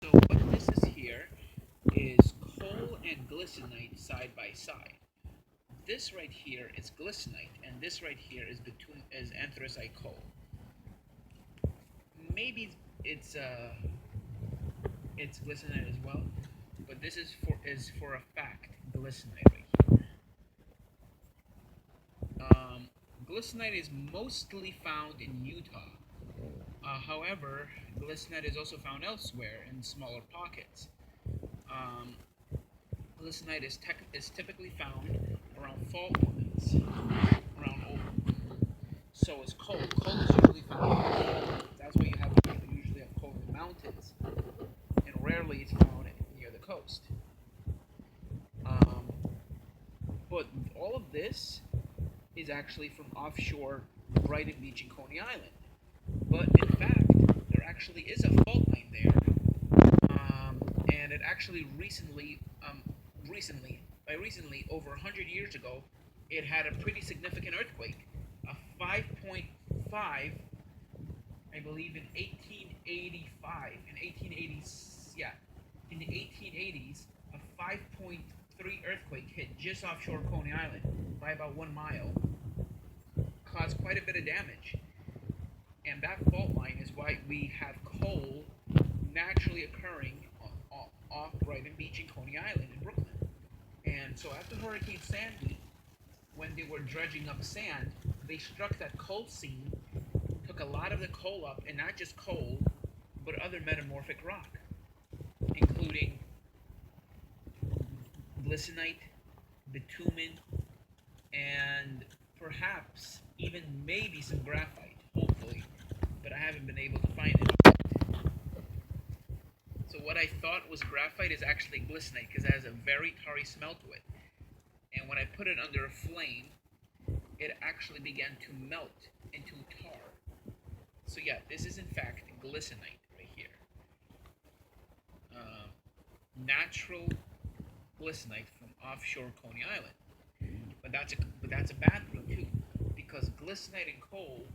So what this is here is coal and glisonite side by side. This right here is glisonite, and this right here is anthracite coal. Maybe it's uh, it's glisonite as well, but this is for a fact glisonite right here. Um, Glisonite is mostly found in Utah. However, glisonite is also found elsewhere in smaller pockets. Um, Glisonite is typically found around fault lines, so is coal. Coal is usually found. That's why you usually have coal in the mountains, and rarely it's found near the coast. Um, but all of this is actually from offshore Brighton Beach and Coney Island. But in fact, there actually is a fault line there, and it actually recently, over 100 years ago, it had a pretty significant earthquake, a 5.5, I believe, in 1885, in 1880s, yeah, in the 1880s, a 5.3 earthquake hit just offshore Coney Island by about 1 mile, caused quite a bit of damage. And that fault line is why we have coal naturally occurring off Brighton Beach and Coney Island in Brooklyn. And so after Hurricane Sandy, when they were dredging up sand, they struck that coal seam, took a lot of the coal up, and not just coal, but other metamorphic rock, including glisonite, bitumen, and perhaps even maybe some graphite, hopefully, but I haven't been able to find it yet. So what I thought was graphite is actually glisonite because it has a very tarry smell to it. And when I put it under a flame, it actually began to melt into tar. So yeah, this is in fact glisonite right here. Natural glisonite from offshore Coney Island. But that's a bad thing too, because glisonite and coal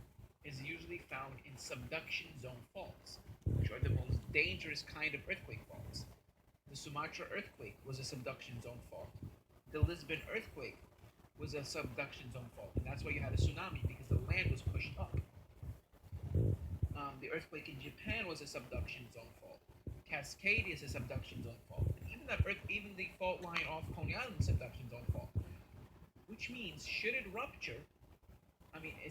is usually found in subduction zone faults, which are the most dangerous kind of earthquake faults. The Sumatra earthquake was a subduction zone fault. The Lisbon earthquake was a subduction zone fault, and that's why you had a tsunami because the land was pushed up. The earthquake in Japan was a subduction zone fault. Cascadia is a subduction zone fault. And even the fault line off Coney Island is a subduction zone fault. Which means, should it rupture,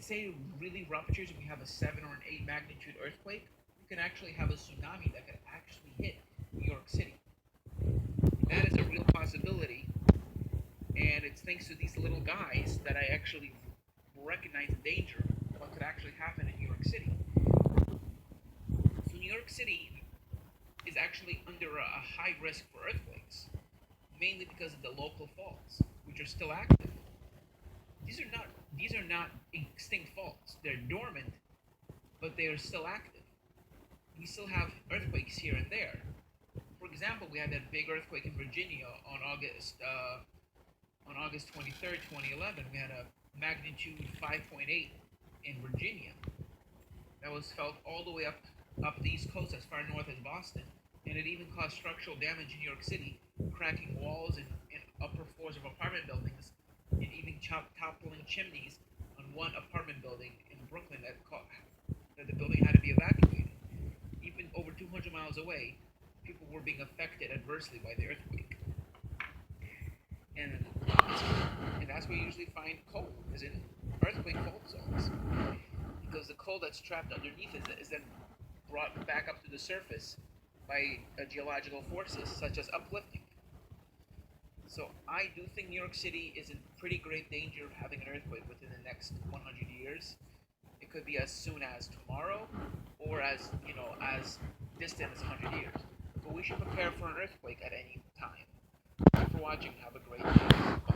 say it really ruptures and we have a 7 or an 8 magnitude earthquake, you can actually have a tsunami that could actually hit New York City. That is a real possibility, and it's thanks to these little guys that I actually recognize the danger of what could actually happen in New York City. So New York City is actually under a high risk for earthquakes, mainly because of the local faults, which are still active. These are not extinct faults. They're dormant, but they are still active. We still have earthquakes here and there. For example, we had that big earthquake in Virginia on August 23rd, 2011. We had a magnitude 5.8 in Virginia. That was felt all the way up the East Coast as far north as Boston, and it even caused structural damage in New York City, cracking walls and upper floors of apartment buildings, and even toppling chimneys on one apartment building in Brooklyn that the building had to be evacuated. Even over 200 miles away, people were being affected adversely by the earthquake. And that's where you usually find coal, is in earthquake fault zones. Because the coal that's trapped underneath is then brought back up to the surface by geological forces, such as uplifting. So I do think New York City is in pretty great danger of having an earthquake within the next 100 years. It could be as soon as tomorrow, or as distant as 100 years. But we should prepare for an earthquake at any time. Thank you for watching. Have a great day.